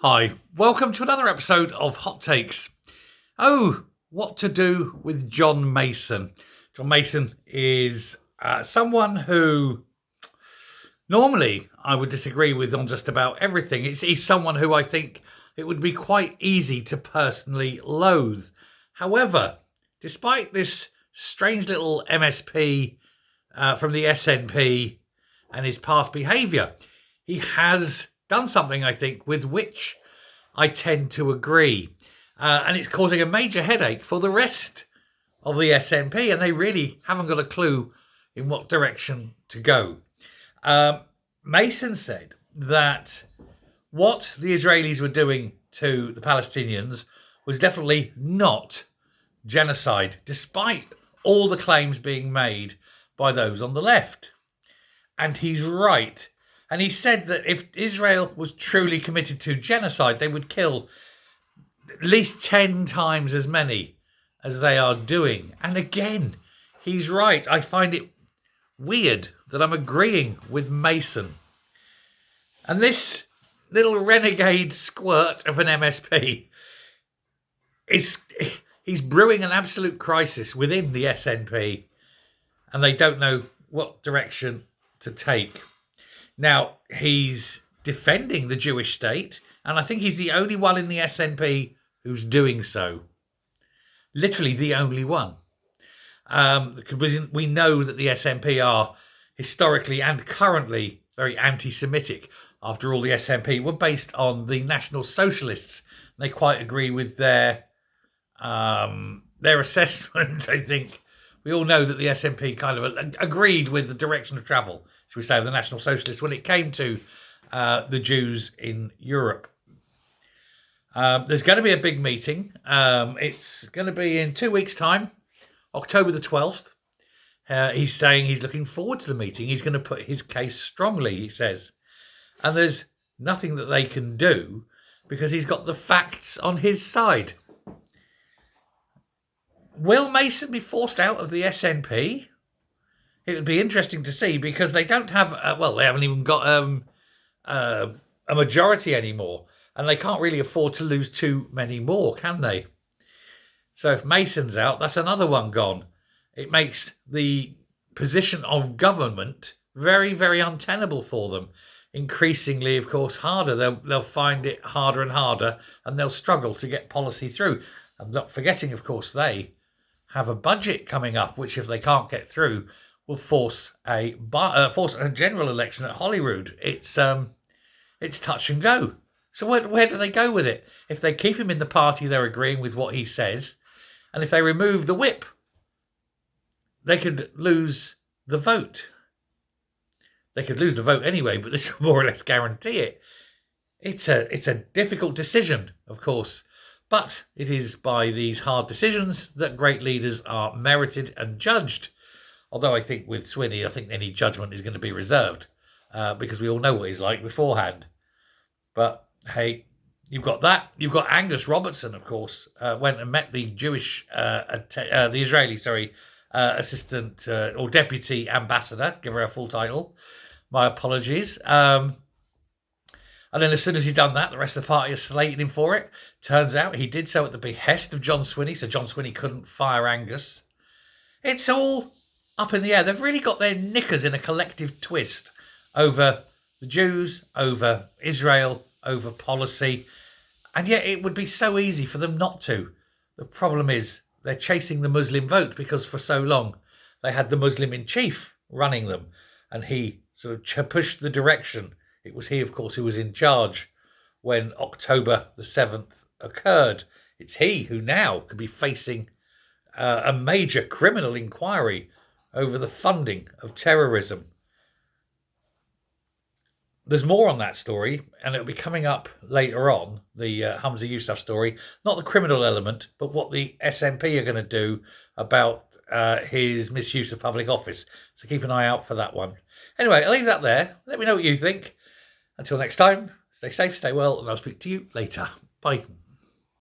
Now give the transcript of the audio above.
Hi, welcome to another episode of Hot Takes. Oh, what to do with John Mason? John Mason is someone who normally I would disagree with on just about everything. He's someone who I think it would be quite easy to personally loathe. However, despite this strange little MSP from the SNP and his past behaviour, he has done something, I think, with which I tend to agree. And it's causing a major headache for the rest of the SNP, and they really haven't got a clue in what direction to go. Mason said that what the Israelis were doing to the Palestinians was definitely not genocide, despite all the claims being made by those on the left. And he's right. And he said that if Israel was truly committed to genocide, they would kill at least 10 times as many as they are doing. And again, he's right. I find it weird that I'm agreeing with Mason. And this little renegade squirt of an MSP he's brewing an absolute crisis within the SNP, and they don't know what direction to take. Now, he's defending the Jewish state, and I think he's the only one in the SNP who's doing so. Literally the only one. We know that the SNP are historically and currently very anti-Semitic. After all, the SNP were based on the National Socialists. They quite agree with their assessment, I think. We all know that the SNP kind of agreed with the direction of travel, should we say, of the National Socialists when it came to the Jews in Europe. There's going to be a big meeting. It's going to be in 2 weeks' time, October the 12th. He's saying he's looking forward to the meeting. He's going to put his case strongly, he says. And there's nothing that they can do because he's got the facts on his side. Will Mason be forced out of the SNP? It would be interesting to see because they don't have, they haven't even got a majority anymore. And they can't really afford to lose too many more, can they? So if Mason's out, that's another one gone. It makes the position of government very, very untenable for them. Increasingly, of course, harder. They'll find it harder and harder, and they'll struggle to get policy through. I'm not forgetting, of course, they have a budget coming up, which if they can't get through, will force a general election at Holyrood. It's touch and go. So where do they go with it? If they keep him in the party, they're agreeing with what he says, and if they remove the whip, they could lose the vote. They could lose the vote anyway, but this will more or less guarantee it. It's a difficult decision, of course, but it is by these hard decisions that great leaders are merited and judged. Although I think with Swinney, I think any judgment is going to be reserved because we all know what he's like beforehand. But hey, you've got that. You've got Angus Robertson, of course, went and met the the Israeli, assistant or deputy ambassador. Give her a full title. My apologies. And then as soon as he'd done that, the rest of the party is slating him for it. Turns out he did so at the behest of John Swinney, so John Swinney couldn't fire Angus. It's all up in the air. They've really got their knickers in a collective twist over the Jews, over Israel, over policy. And yet it would be so easy for them not to. The problem is they're chasing the Muslim vote because for so long they had the Muslim in chief running them. And he sort of pushed the direction. It was he, of course, who was in charge when October the 7th occurred. It's he who now could be facing a major criminal inquiry over the funding of terrorism. There's more on that story, and it'll be coming up later on, the Humza Yousaf story. Not the criminal element, but what the SNP are going to do about his misuse of public office. So keep an eye out for that one. Anyway, I'll leave that there. Let me know what you think. Until next time, stay safe, stay well, and I'll speak to you later. Bye.